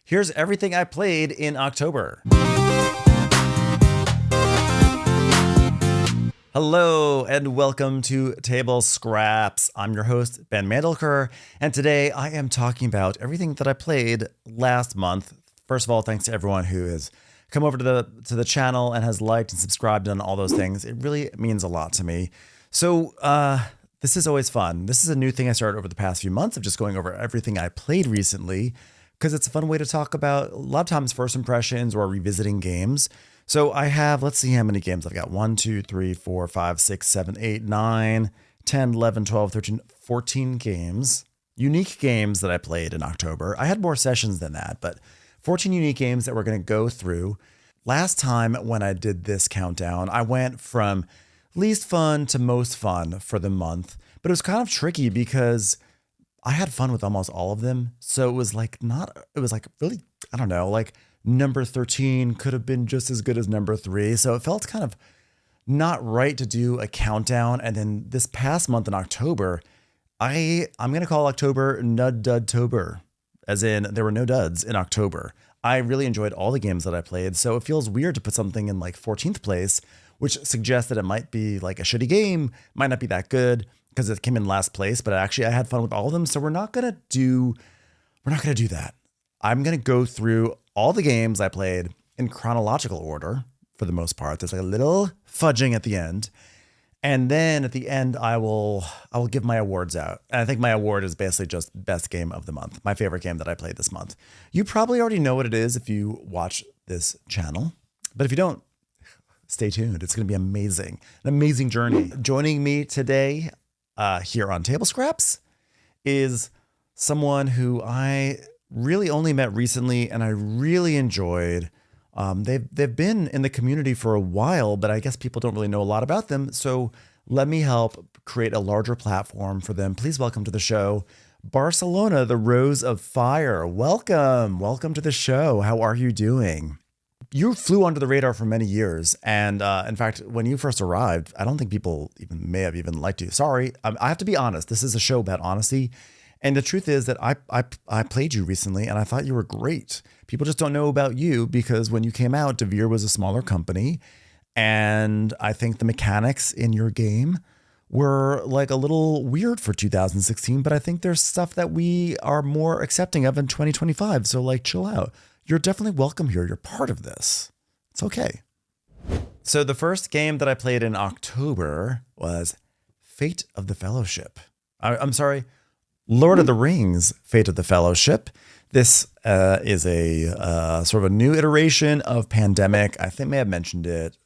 Here's everything I played in October. Hello and welcome to Table Scraps. I'm your host, Ben Mandelker, and today I am talking about everything that I played last month. First of all, thanks to everyone who has come over to the channel and has liked and subscribed and all those things. It really means a lot to me. So this is always fun. This is a new thing I started over the past few months of just going over everything I played recently, because it's a fun way to talk about, a lot of times, first impressions or revisiting games. So I have, let's see how many games I've got. 1, 2, 3, 4, 5, 6, 7, 8, 9, 10, 11, 12, 13, 14 games. Unique games that I played in October. I had more sessions than that, but 14 unique games that we're going to go through. Last time when I did this countdown, I went from least fun to most fun for the month, but it was kind of tricky because I had fun with almost all of them. So it was like really, I don't know, like number 13 could have been just as good as number 3. So it felt kind of not right to do a countdown. And then this past month in October, I'm going to call October Nud-Dud-tober, as in there were no duds in October. I really enjoyed all the games that I played. So it feels weird to put something in like 14th place, which suggests that it might be like a shitty game, might not be that good because it came in last place, but actually I had fun with all of them. So we're not going to do that. I'm going to go through all the games I played in chronological order for the most part. There's like a little fudging at the end. And then at the end, I will give my awards out. And I think my award is basically just best game of the month, my favorite game that I played this month. You probably already know what it is if you watch this channel, but if you don't, stay tuned. It's going to be amazing, an amazing journey. Joining me today here on Table Scraps is someone who I really only met recently and I really enjoyed. They've been in the community for a while, but I guess people don't really know a lot about them. So let me help create a larger platform for them. Please welcome to the show, Barcelona, the Rose of Fire. Welcome to the show. How are you doing? You flew under the radar for many years. And in fact, when you first arrived, I don't think people may have liked you. Sorry, I have to be honest. This is a show about honesty. And the truth is that I played you recently and I thought you were great. People just don't know about you because when you came out, Devere was a smaller company. And I think the mechanics in your game were like a little weird for 2016, but I think there's stuff that we are more accepting of in 2025. So like, chill out. You're definitely welcome here. You're part of this. It's okay. So the first game that I played in October was Fate of the Fellowship. I'm sorry. Lord of the Rings, Fate of the Fellowship. This is a sort of a new iteration of Pandemic. I think I may have mentioned it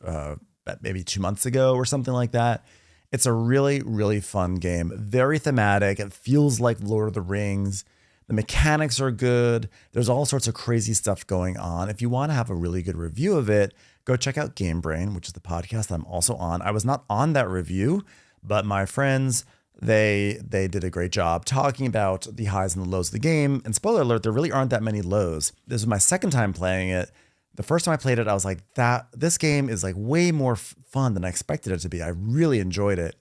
maybe 2 months ago or something like that. It's a really, really fun game. Very thematic. It feels like Lord of the Rings. The mechanics are good. There's all sorts of crazy stuff going on. If you want to have a really good review of it, go check out Game Brain, which is the podcast I'm also on. I was not on that review, but my friends, they did a great job talking about the highs and the lows of the game. And spoiler alert, there really aren't that many lows. This is my second time playing it. The first time I played it, I was like, this game is like way more fun than I expected it to be. I really enjoyed it.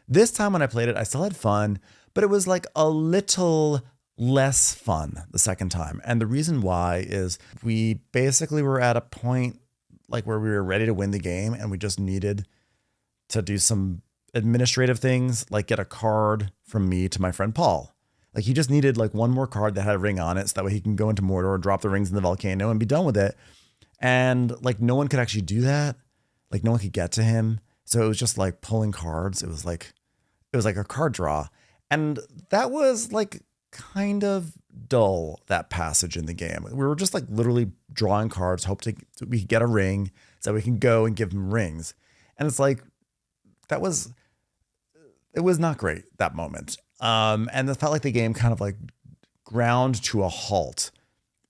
This time when I played it, I still had fun, but it was like a little less fun the second time. And the reason why is we basically were at a point like where we were ready to win the game and we just needed to do some administrative things, like get a card from me to my friend Paul. Like he just needed like one more card that had a ring on it so that way he can go into Mordor, drop the rings in the volcano and be done with it. And like no one could actually do that. Like no one could get to him. So it was just like pulling cards. It was like a card draw. And that was like kind of dull, that passage in the game. We were just like literally drawing cards, hoping we could get a ring so we can go and give them rings. And it's like, it was not great, that moment. And it felt like the game kind of like ground to a halt.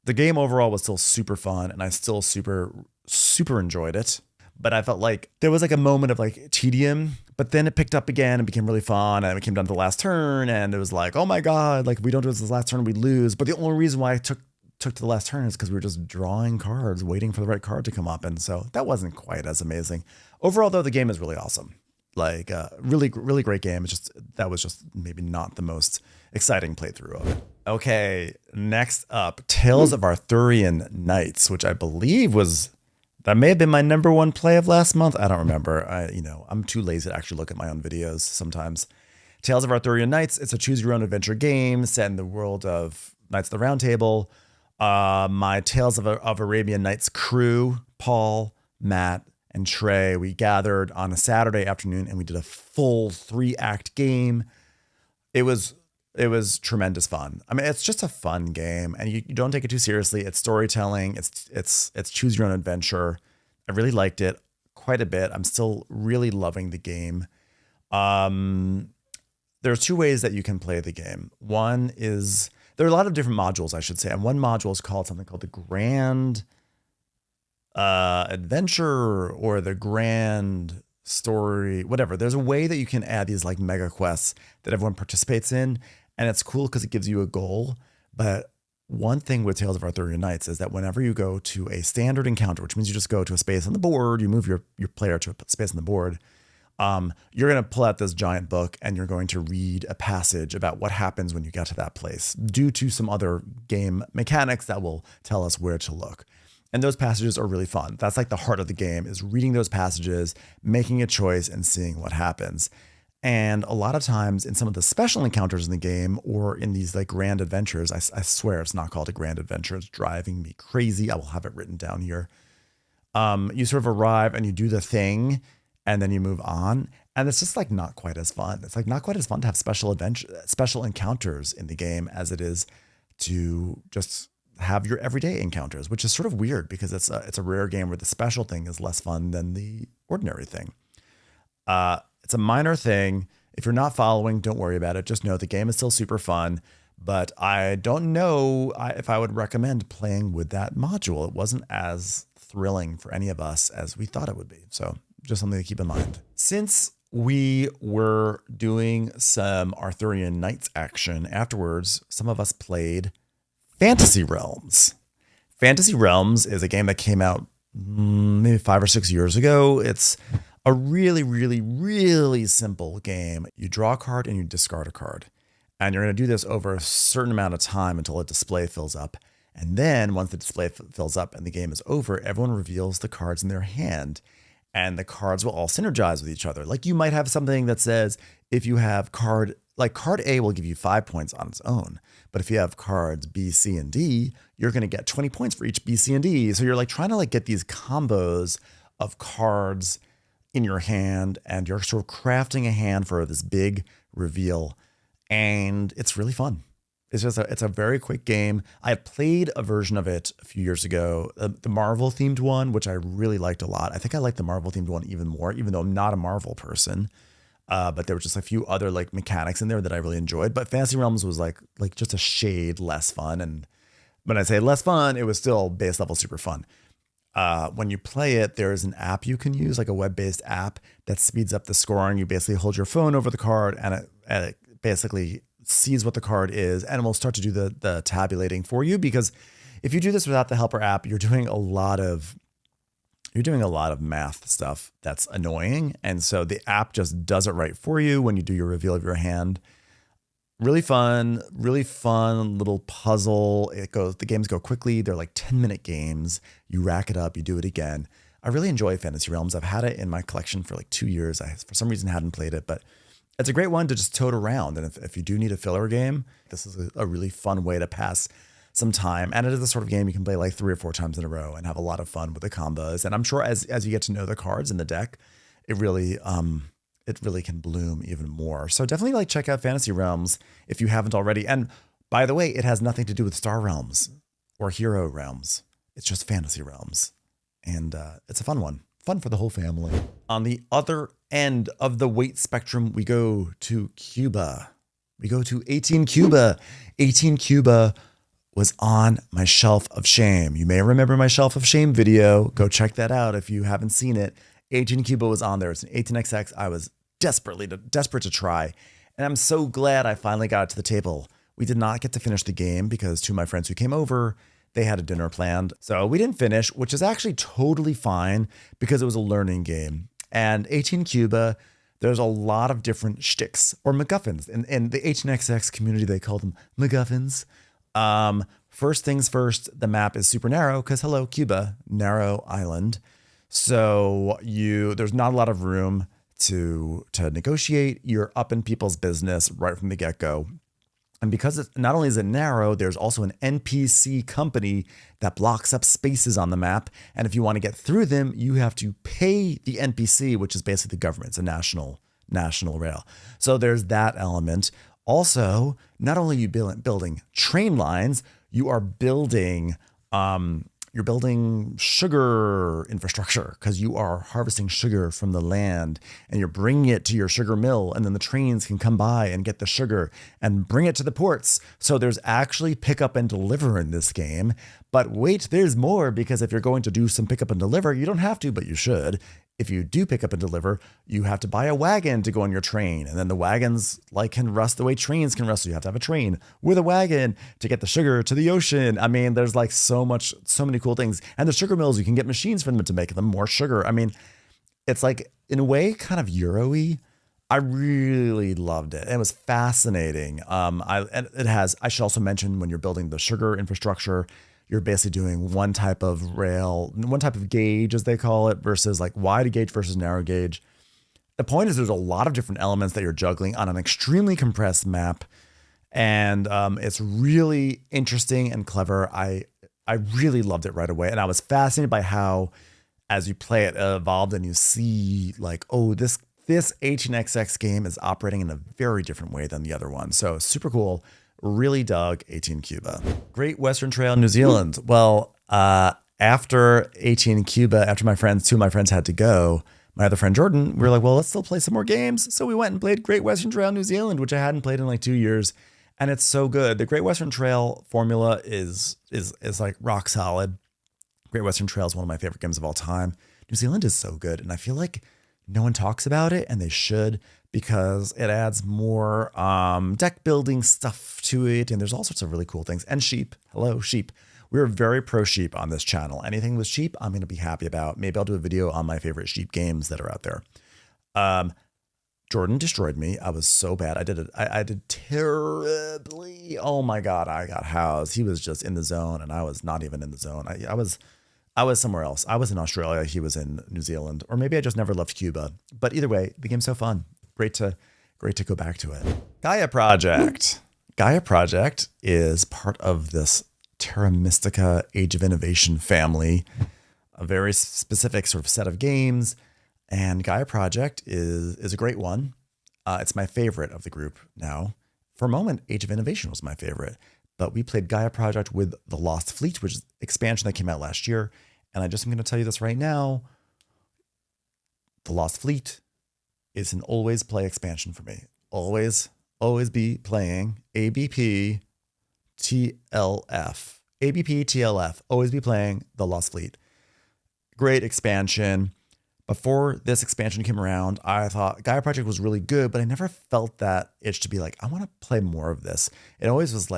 The game overall was still super fun and I still super, super enjoyed it. But I felt like there was like a moment of like tedium, but then it picked up again and became really fun. And we came down to the last turn and it was like, oh my God, like if we don't do this last turn, we lose. But the only reason why I took to the last turn is because we were just drawing cards, waiting for the right card to come up. And so that wasn't quite as amazing. Overall, though, the game is really awesome. Like really, really great game. It's just, that was just maybe not the most exciting playthrough of it. Okay, next up, Tales of Arthurian Knights, which I believe that may have been my number one play of last month. I don't remember. I'm too lazy to actually look at my own videos sometimes. Tales of Arthurian Knights. It's a choose your own adventure game set in the world of Knights of the Round Table. My Tales of Arabian Nights crew, Paul, Matt, and Trey, we gathered on a Saturday afternoon and we did a full 3-act game. It was tremendous fun. I mean, it's just a fun game, and you don't take it too seriously. It's storytelling. It's choose your own adventure. I really liked it quite a bit. I'm still really loving the game. There's two ways that you can play the game. One is there are a lot of different modules, I should say, and one module is called something called the Grand Adventure or the Grand Story, whatever. There's a way that you can add these like mega quests that everyone participates in, and it's cool because it gives you a goal. But one thing with Tales of Arthurian Knights is that whenever you go to a standard encounter, which means you just go to a space on the board, you move your player to a space on the board, you're going to pull out this giant book and you're going to read a passage about what happens when you get to that place due to some other game mechanics that will tell us where to look. And those passages are really fun. That's like the heart of the game, is reading those passages, making a choice and seeing what happens. And a lot of times in some of the special encounters in the game or in these like grand adventures, I swear it's not called a grand adventure. It's driving me crazy. I will have it written down here. You sort of arrive and you do the thing and then you move on. And it's just like not quite as fun. It's like not quite as fun to have special encounters in the game as it is to just have your everyday encounters, which is sort of weird because it's a rare game where the special thing is less fun than the ordinary thing. It's a minor thing. If you're not following, don't worry about it. Just know the game is still super fun, but I don't know if I would recommend playing with that module. It wasn't as thrilling for any of us as we thought it would be. So just something to keep in mind. Since we were doing some Arthurian Knights action afterwards, some of us played Fantasy Realms. Fantasy Realms is a game that came out maybe 5 or 6 years ago. It's a really, really, really simple game. You draw a card and you discard a card. And you're going to do this over a certain amount of time until a display fills up. And then once the display fills up and the game is over, everyone reveals the cards in their hand. And the cards will all synergize with each other. Like you might have something that says if you have card A will give you 5 points on its own. But if you have cards B, C, and D, you're going to get 20 points for each B, C, and D. So you're like trying to like get these combos of cards in your hand, and you're sort of crafting a hand for this big reveal. And it's really fun. It's a very quick game. I played a version of it a few years ago, the Marvel themed one, which I really liked a lot. I think I like the Marvel themed one even more, even though I'm not a Marvel person. But there were just a few other like mechanics in there that I really enjoyed. But Fantasy Realms was like just a shade less fun. And when I say less fun, it was still base level super fun. When you play it, there is an app you can use, like a web-based app that speeds up the scoring. You basically hold your phone over the card and it basically sees what the card is and will start to do the tabulating for you. Because if you do this without the helper app, you're doing a lot of math stuff that's annoying. And so the app just does it right for you when you do your reveal of your hand. Really fun little puzzle. The games go quickly. They're like 10-minute games. You rack it up, you do it again. I really enjoy Fantasy Realms. I've had it in my collection for like 2 years. I, for some reason, hadn't played it, but it's a great one to just tote around. And if you do need a filler game, this is a really fun way to pass some time. And it is the sort of game you can play like 3 or 4 times in a row and have a lot of fun with the combos. And I'm sure as you get to know the cards in the deck, it really can bloom even more. So definitely like check out Fantasy Realms if you haven't already. And by the way, it has nothing to do with Star Realms or Hero Realms. It's just Fantasy Realms. And it's a fun one. Fun for the whole family. On the other end of the weight spectrum, we go to Cuba. We go to 18 Cuba. 18 Cuba was on my shelf of shame. You may remember my shelf of shame video. Go check that out if you haven't seen it. 18 Cuba was on there. It's an 18xx. I was desperate to try. And I'm so glad I finally got it to the table. We did not get to finish the game because 2 of my friends who came over, they had a dinner planned. So we didn't finish, which is actually totally fine because it was a learning game. And 18 Cuba, There's a lot of different shticks or MacGuffins. In the HNXX community, they call them MacGuffins. First things first, the map is super narrow because hello, Cuba, narrow island. So there's not a lot of room to negotiate. You're up in people's business right from the get-go. And because it's not only is it narrow, there's also an NPC company that blocks up spaces on the map. And if you want to get through them, you have to pay the NPC, which is basically the government. It's a national rail. So there's that element. Also, not only are you building train lines, you are building sugar infrastructure because you are harvesting sugar from the land and you're bringing it to your sugar mill, and then the trains can come by and get the sugar and bring it to the ports. So there's actually pick up and deliver in this game. But wait, there's more, because if you're going to do some pick up and deliver, you don't have to, but you should. If you do pick up and deliver, you have to buy a wagon to go on your train. And then the wagons can rust the way trains can rust. So you have to have a train with a wagon to get the sugar to the ocean. I mean, there's so many cool things. And the sugar mills, you can get machines for them to make them more sugar. I mean, it's in a way kind of Euro-y. I really loved it. It was fascinating. I should also mention, when you're building the sugar infrastructure, you're basically doing one type of rail, one type of gauge, as they call it, versus wide gauge versus narrow gauge. The point is there's a lot of different elements that you're juggling on an extremely compressed map. And it's really interesting and clever. I really loved it right away. And I was fascinated by how, as you play it, evolved, and you see this HNXX game is operating in a very different way than the other one. So super cool. Really dug 18 Cuba. Great Western Trail, New Zealand. Well, after 18 Cuba, after two of my friends had to go, my other friend Jordan, we were like, well, let's still play some more games. So we went and played Great Western Trail, New Zealand, which I hadn't played in 2 years. And it's so good. The Great Western Trail formula is rock solid. Great Western Trail is one of my favorite games of all time. New Zealand is so good. And I feel like no one talks about it, and they should, because it adds more deck building stuff to it. And there's all sorts of really cool things. And sheep. Hello, sheep. We're very pro sheep on this channel. Anything with sheep, I'm going to be happy about. Maybe I'll do a video on my favorite sheep games that are out there. Jordan destroyed me. I was so bad. I did terribly. Oh my God, I got housed. He was just in the zone, and I was not even in the zone. I was somewhere else. I was in Australia. He was in New Zealand, or maybe I just never left Cuba. But either way, the game's so fun. Great to go back to it. Gaia Project. Gaia Project is part of this Terra Mystica Age of Innovation family, a very specific sort of set of games. And Gaia Project is a great one. It's my favorite of the group now. For a moment, Age of Innovation was my favorite. But we played Gaia Project with The Lost Fleet, which is an expansion that came out last year. And I'm going to tell you this right now. The Lost Fleet is an always play expansion for me. Always be playing ABP TLF. ABP TLF. Always be playing The Lost Fleet. Great expansion. Before this expansion came around, I thought Gaia Project was really good, but I never felt that itch to be I want to play more of this. It always was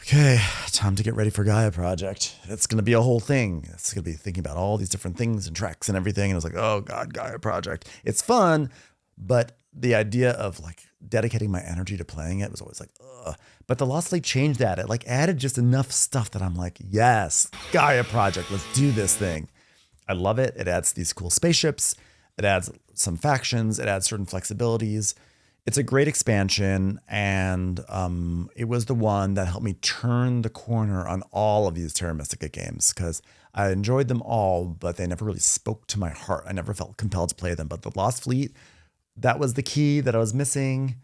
okay, time to get ready for Gaia Project. It's going to be a whole thing. It's going to be thinking about all these different things and tracks and everything. And I was oh God, Gaia Project. It's fun, but the idea of dedicating my energy to playing it was always ugh. But the Lost Fleet changed that. It added just enough stuff that I'm yes, Gaia Project, let's do this thing. I love it. It adds these cool spaceships. It adds some factions. It adds certain flexibilities. It's a great expansion, and it was the one that helped me turn the corner on all of these Terra Mystica games, because I enjoyed them all, but they never really spoke to my heart. I never felt compelled to play them. But the Lost Fleet, that was the key that I was missing.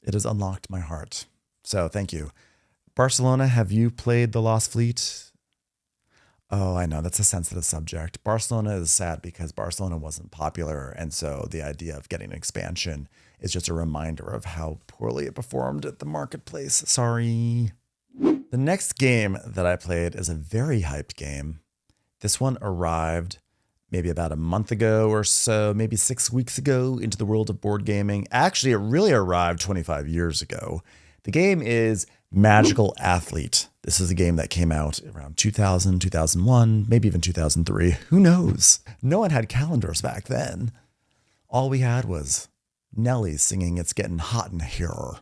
It has unlocked my heart. So thank you. Barcelona, have you played the Lost Fleet? Oh, I know. That's a sensitive subject. Barcelona is sad because Barcelona wasn't popular. And so the idea of getting an expansion is just a reminder of how poorly it performed at the marketplace. Sorry. The next game that I played is a very hyped game. This one arrived maybe about a month ago or so, maybe 6 weeks ago into the world of board gaming. Actually, it really arrived 25 years ago. The game is Magical Athlete. This is a game that came out around 2000, 2001, maybe even 2003. Who knows? No one had calendars back then. all we had was Nelly singing It's Getting Hot in Here.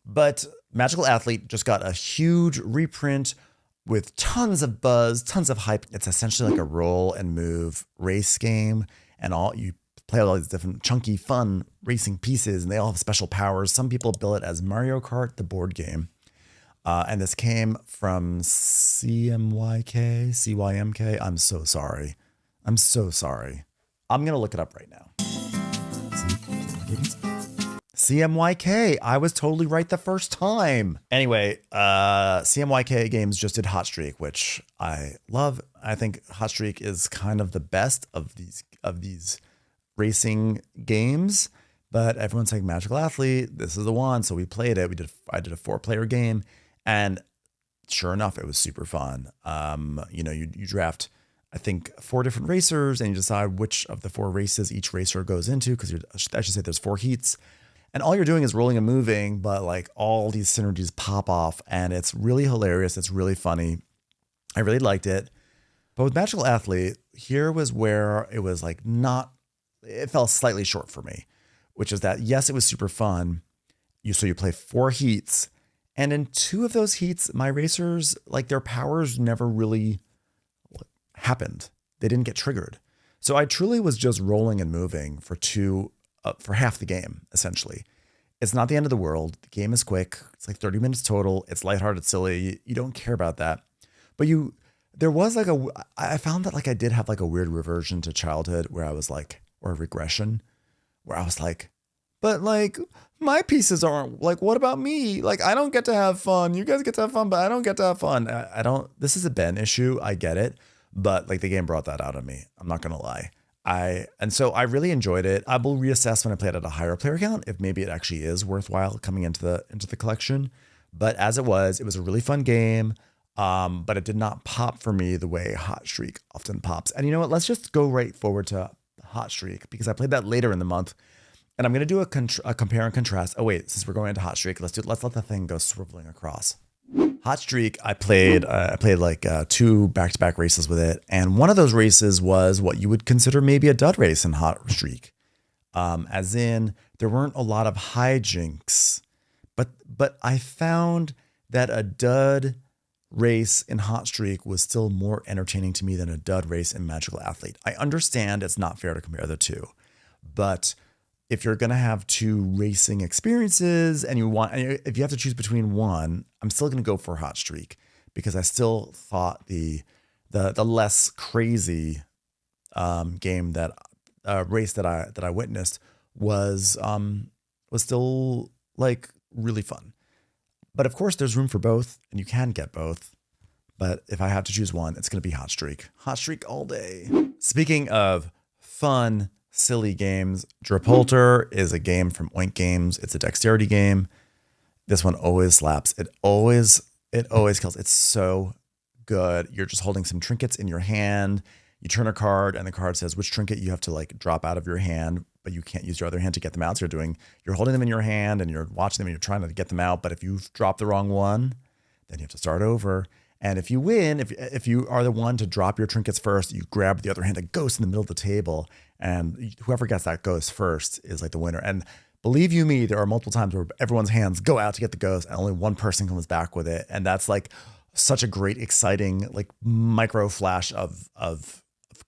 But Magical Athlete just got a huge reprint with tons of buzz, tons of hype. It's essentially like a roll and move race game, and all you play all these different chunky, fun racing pieces, and they all have special powers. Some people bill it as Mario Kart, the board game. And this came from CYMK. I'm so sorry. I'm so sorry. I'm going to look it up right now. CMYK. I was totally right the first time. Anyway, CMYK Games just did Hot Streak, which I love. I think Hot Streak is kind of the best of these racing games, but everyone's like Magical Athlete. This is the one. So we played it. I did a 4-player game, and sure enough, it was super fun. You draft, I think, 4 different racers, and you decide which of the 4 races each racer goes into, because I should say there's 4 heats. And all you're doing is rolling and moving, but like all these synergies pop off, and it's really hilarious. It's really funny. I really liked it. But with Magical Athlete, here was where it was like it fell slightly short for me, which is that, yes, it was super fun. So you play 4 heats, and in 2 of those heats, my racers, like their powers never really happened. They didn't get triggered. So I truly was just rolling and moving for half the game, essentially. It's not the end of the world. The game is quick. It's like 30 minutes total. It's lighthearted, silly. You don't care about that. But there was like I found that like I did have like a weird reversion to childhood where I was like, or a regression, where I was like, but like my pieces aren't, like, what about me? Like, I don't get to have fun. You guys get to have fun, but I don't get to have fun. This is a Ben issue. I get it. But like the game brought that out of me. I'm not going to lie. And so I really enjoyed it. I will reassess when I play it at a higher player count if maybe it actually is worthwhile coming into the collection. But as it was a really fun game. But it did not pop for me the way Hot Streak often pops. And you know what? Let's just go right forward to Hot Streak, because I played that later in the month, and I'm going to do a compare and contrast. Oh wait, since we're going into Hot Streak, let's let the thing go swiveling across. Hot Streak, I played like 2 back-to-back races with it, and one of those races was what you would consider maybe a dud race in Hot Streak, as in there weren't a lot of hijinks, but I found that a dud race in Hot Streak was still more entertaining to me than a dud race in Magical Athlete. I understand it's not fair to compare the two, but if you're going to have 2 racing experiences and if you have to choose between one, I'm still going to go for Hot Streak, because I still thought the less crazy game race that I witnessed was still like really fun. But of course, there's room for both, and you can get both. But if I have to choose one, it's going to be Hot Streak. Hot Streak all day. Speaking of fun, silly games, Dro Polter is a game from Oink Games. It's a dexterity game. This one always slaps. It always kills. It's so good. You're just holding some trinkets in your hand. You turn a card, and the card says which trinket you have to like drop out of your hand, but you can't use your other hand to get them out. So you're holding them in your hand, and you're watching them, and you're trying to get them out. But if you've dropped the wrong one, then you have to start over. And if you win, if you are the one to drop your trinkets first, you grab the other hand, a ghost in the middle of the table, and whoever gets that ghost first is like the winner. And believe you me, there are multiple times where everyone's hands go out to get the ghost, and only one person comes back with it. And that's like such a great, exciting, like micro flash of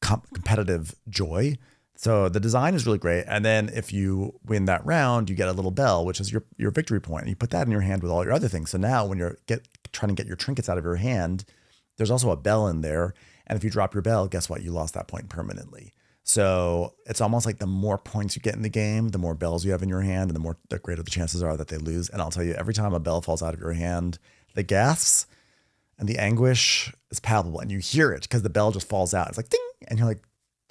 competitive joy. So the design is really great. And then if you win that round, you get a little bell, which is your victory point. And you put that in your hand with all your other things. So now when you're trying to get your trinkets out of your hand, there's also a bell in there. And if you drop your bell, guess what? You lost that point permanently. So it's almost like the more points you get in the game, the more bells you have in your hand, and the greater the chances are that they lose. And I'll tell you, every time a bell falls out of your hand, the gasps and the anguish is palpable, and you hear it because the bell just falls out. It's like ding, and you're like,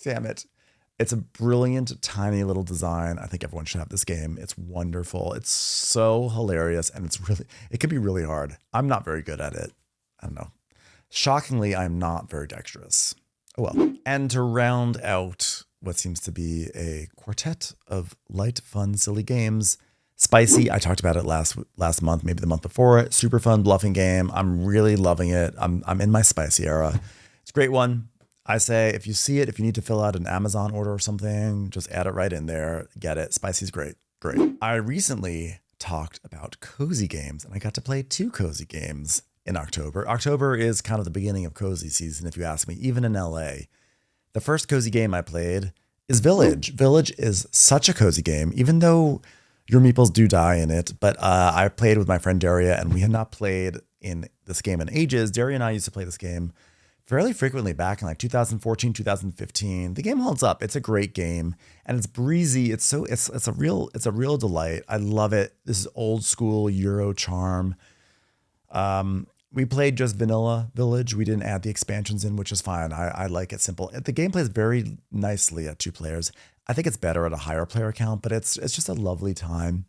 damn it. It's a brilliant, tiny little design. I think everyone should have this game. It's wonderful. It's so hilarious, and it can be really hard. I'm not very good at it. I don't know. Shockingly, I'm not very dexterous. Oh well. And to round out what seems to be a quartet of light, fun, silly games, Spicy, I talked about it last month, maybe the month before it. Super fun bluffing game. I'm really loving it. I'm in my Spicy era. It's a great one. I say if you see it, if you need to fill out an Amazon order or something, just add it right in there. Get it. Spicy's great. Great. I recently talked about cozy games, and I got to play 2 cozy games in October. October is kind of the beginning of cozy season, if you ask me, even in LA. The first cozy game I played is Village. Village is such a cozy game, even though your meeples do die in it. But I played with my friend Daria, and we had not played in this game in ages. Daria and I used to play this game fairly frequently back in like 2014, 2015. The game holds up. It's a great game, and it's breezy. It's a real delight. I love it. This is old school Euro charm. We played just vanilla Village. We didn't add the expansions in, which is fine. I like it simple. The game plays very nicely at 2 players. I think it's better at a higher player count, but it's just a lovely time.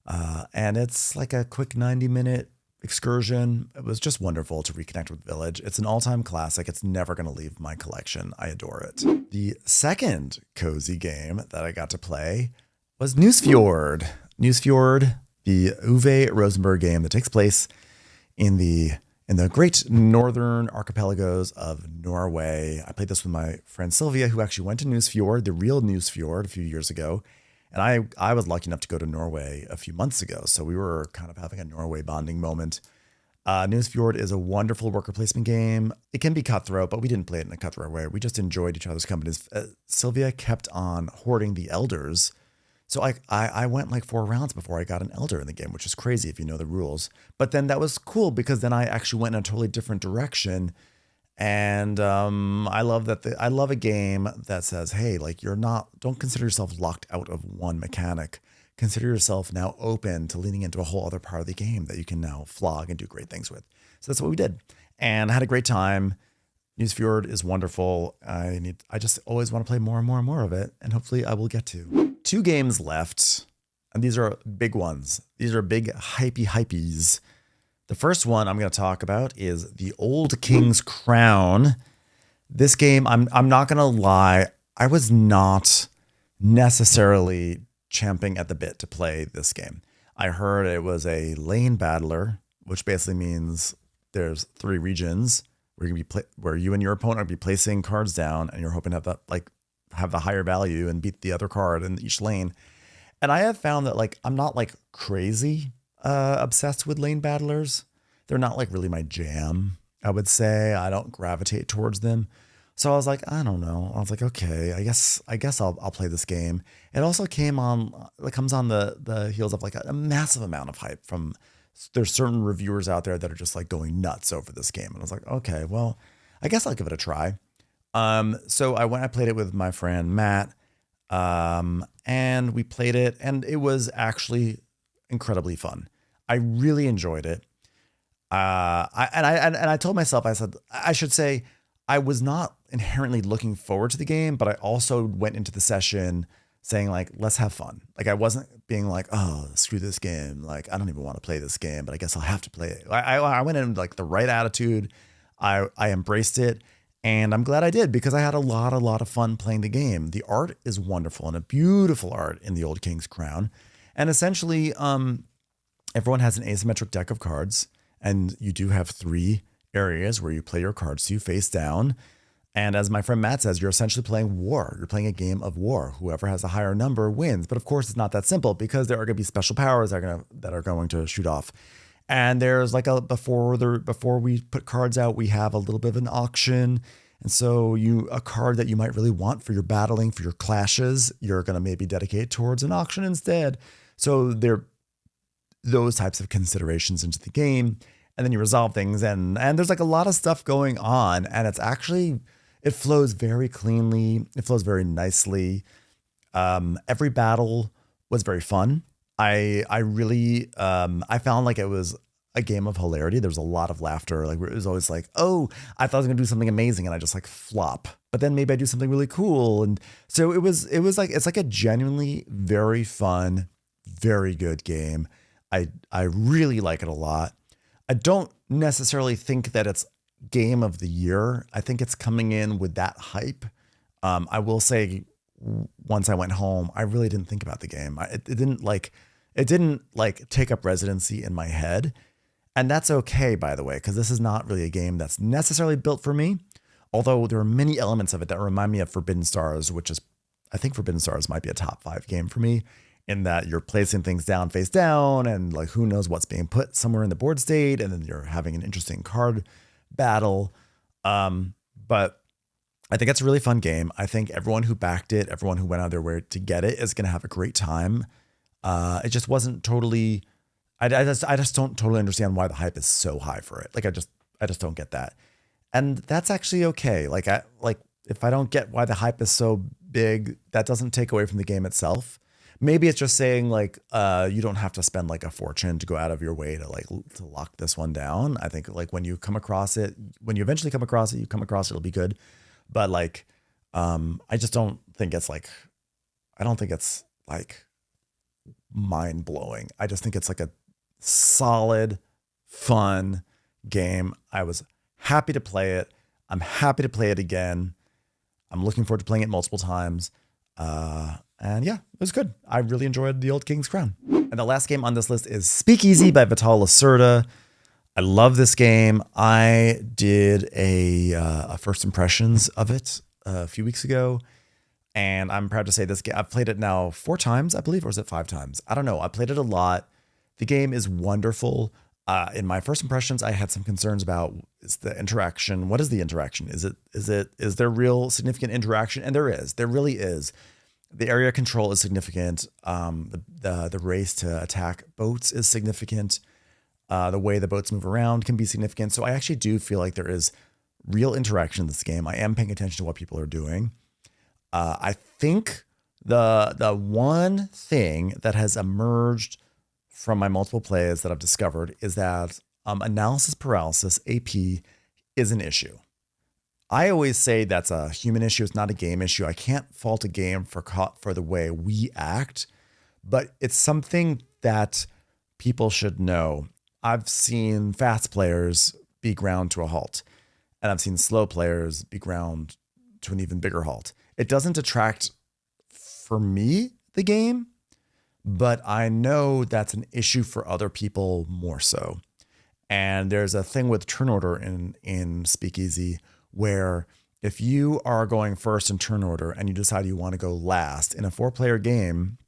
And it's like a quick 90-minute excursion. It was just wonderful to reconnect with Village. It's an all-time classic. It's never going to leave my collection. I adore it. The second cozy game that I got to play was Nusfjord. Nusfjord, the Uwe Rosenberg game that takes place in the great northern archipelagos of Norway. I played this with my friend Sylvia, who actually went to Nusfjord, the real Nusfjord, a few years ago. And I was lucky enough to go to Norway a few months ago. So we were kind of having a Norway bonding moment. Nusfjord is a wonderful worker placement game. It can be cutthroat, but we didn't play it in a cutthroat way. We just enjoyed each other's companies. Sylvia kept on hoarding the elders. So I went like 4 rounds before I got an elder in the game, which is crazy if you know the rules. But then that was cool because then I actually went in a totally different direction. And I love that. I love a game that says, hey, like don't consider yourself locked out of one mechanic. Consider yourself now open to leaning into a whole other part of the game that you can now flog and do great things with. So that's what we did. And I had a great time. Nusfjord is wonderful. I just always want to play more and more and more of it. And hopefully I will get to. 2 games left. And these are big ones. These are big hypies. The first one I'm going to talk about is The Old King's Crown. This game, I'm not going to lie, I was not necessarily champing at the bit to play this game. I heard it was a lane battler, which basically means there's 3 regions where you and your opponent will be placing cards down, and you're hoping to have the higher value and beat the other card in each lane. And I have found that I'm not crazy obsessed with lane battlers. They're not really my jam, I would say. I don't gravitate towards them. So I was like, I don't know. I was like, okay, I guess I'll play this game. It also comes on the heels of a massive amount of hype from, there's certain reviewers out there that are just going nuts over this game. And I was like, okay, well, I guess I'll give it a try. So I played it with my friend Matt, and we played it, and it was actually incredibly fun. I really enjoyed it. I told myself, I should say, I was not inherently looking forward to the game, but I also went into the session saying let's have fun. I wasn't being oh, screw this game. I don't even want to play this game, but I guess I'll have to play it. I went in the right attitude. I embraced it, and I'm glad I did because I had a lot of fun playing the game. The art is wonderful and a beautiful art in The Old King's Crown. And essentially, everyone has an asymmetric deck of cards, and you do have 3 areas where you play your cards. So you face down. And as my friend Matt says, you're essentially playing war. You're playing a game of war. Whoever has a higher number wins. But of course, it's not that simple because there are going to be special powers that are going to shoot off. And there's before we put cards out, we have a little bit of an auction. And so a card that you might really want for your battling, for your clashes, you're going to maybe dedicate towards an auction instead. So there those types of considerations into the game, and then you resolve things, and there's a lot of stuff going on, and it flows very cleanly. It flows very nicely. Every battle was very fun. I really I found it was a game of hilarity. There was a lot of laughter. It was always oh, I thought I was gonna do something amazing, and I just flop. But then maybe I do something really cool, and so it's a genuinely very fun, very good game. I really like it a lot. I don't necessarily think that it's game of the year. I think it's coming in with that hype. I will say, once I went home, I really didn't think about the game. It didn't take up residency in my head. And that's okay, by the way, because this is not really a game that's necessarily built for me. Although there are many elements of it that remind me of Forbidden Stars, which is, I think Forbidden Stars might be a top 5 game for me, in that you're placing things down face down and like who knows what's being put somewhere in the board state, and then you're having an interesting card battle. But I think it's a really fun game. I think everyone who backed it, everyone who went out of their way to get it is going to have a great time. It just wasn't totally, I just don't totally understand why the hype is so high for it. Like I just don't get that. And that's actually okay. Like if I don't get why the hype is so big, that doesn't take away from the game itself. Maybe it's just saying like, you don't have to spend like a fortune to go out of your way to lock this one down. I think like when you come across it, when you eventually come across it, it'll be good. But like, I just don't think it's like, I don't think it's like mind blowing. I just think it's like a solid, fun game. I was happy to play it. I'm happy to play it again. I'm looking forward to playing it multiple times. And yeah, it was good. I really enjoyed The Old King's Crown. And the last game on this list is Speakeasy by Vital Lacerda. I love this game. I did a first impressions of it a few weeks ago, and I'm proud to say this game, I've played it now 4 times, I believe, or is it 5 times? I don't know. I played it a lot. The game is wonderful. In my first impressions, I had some concerns about is the interaction. What is the interaction? Is there real significant interaction? And there really is. The area control is significant. The race to attack boats is significant. The way the boats move around can be significant. So I actually do feel like there is real interaction in this game. I am paying attention to what people are doing. I think the one thing that has emerged from my multiple plays that I've discovered is that analysis paralysis, AP, is an issue. I always say that's a human issue. It's not a game issue. I can't fault a game for the way we act, but it's something that people should know. I've seen fast players be ground to a halt, and I've seen slow players be ground to an even bigger halt. It doesn't detract for me, the game, but I know that's an issue for other people more so. And there's a thing with turn order in Speakeasy where if you are going first in turn order and you decide you want to go last in a 4-player game,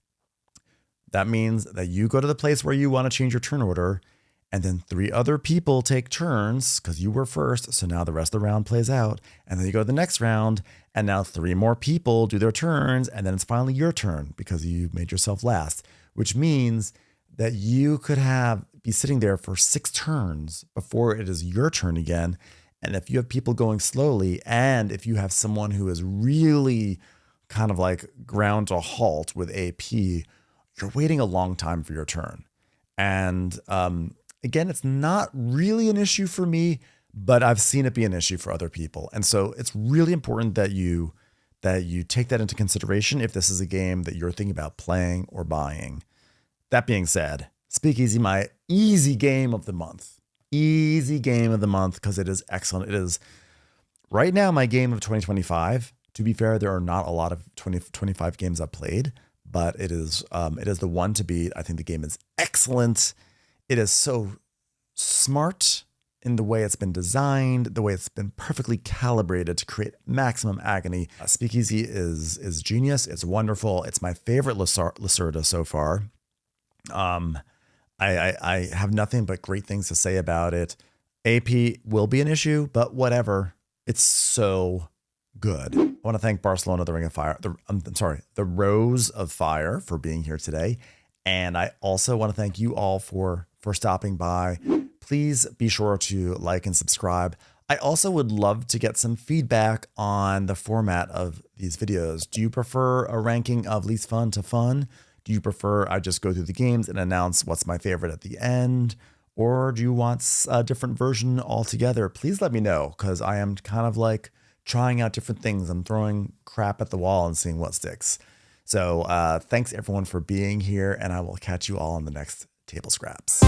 that means that you go to the place where you want to change your turn order, and then 3 other people take turns because you were first. So now the rest of the round plays out. And then you go to the next round, and now 3 more people do their turns. And then it's finally your turn because you made yourself last, which means that you could be sitting there for 6 turns before it is your turn again. And if you have people going slowly, and if you have someone who is really kind of like ground to a halt with AP, you're waiting a long time for your turn. And, again, it's not really an issue for me, but I've seen it be an issue for other people. And so it's really important that you take that into consideration if this is a game that you're thinking about playing or buying. That being said, Speakeasy, my easy game of the month. Easy game of the month because it is excellent. It is right now my game of 2025. To be fair, there are not a lot of 2025 games I've played, but it is the one to beat. I think the game is excellent. It is so smart in the way it's been designed, the way it's been perfectly calibrated to create maximum agony. Speakeasy is genius. It's wonderful. It's my favorite Lacerda so far. I have nothing but great things to say about it. AP will be an issue, but whatever. It's so good. I want to thank Barcelona, the Ring of Fire, the Rose of Fire for being here today. And I also want to thank you all for stopping by. Please be sure to like and subscribe. I also would love to get some feedback on the format of these videos. Do you prefer a ranking of least fun to fun? Do you prefer I just go through the games and announce what's my favorite at the end? Or do you want a different version altogether? Please let me know, because I am kind of like trying out different things. I'm throwing crap at the wall and seeing what sticks. So thanks everyone for being here, and I will catch you all on the next Table Scraps.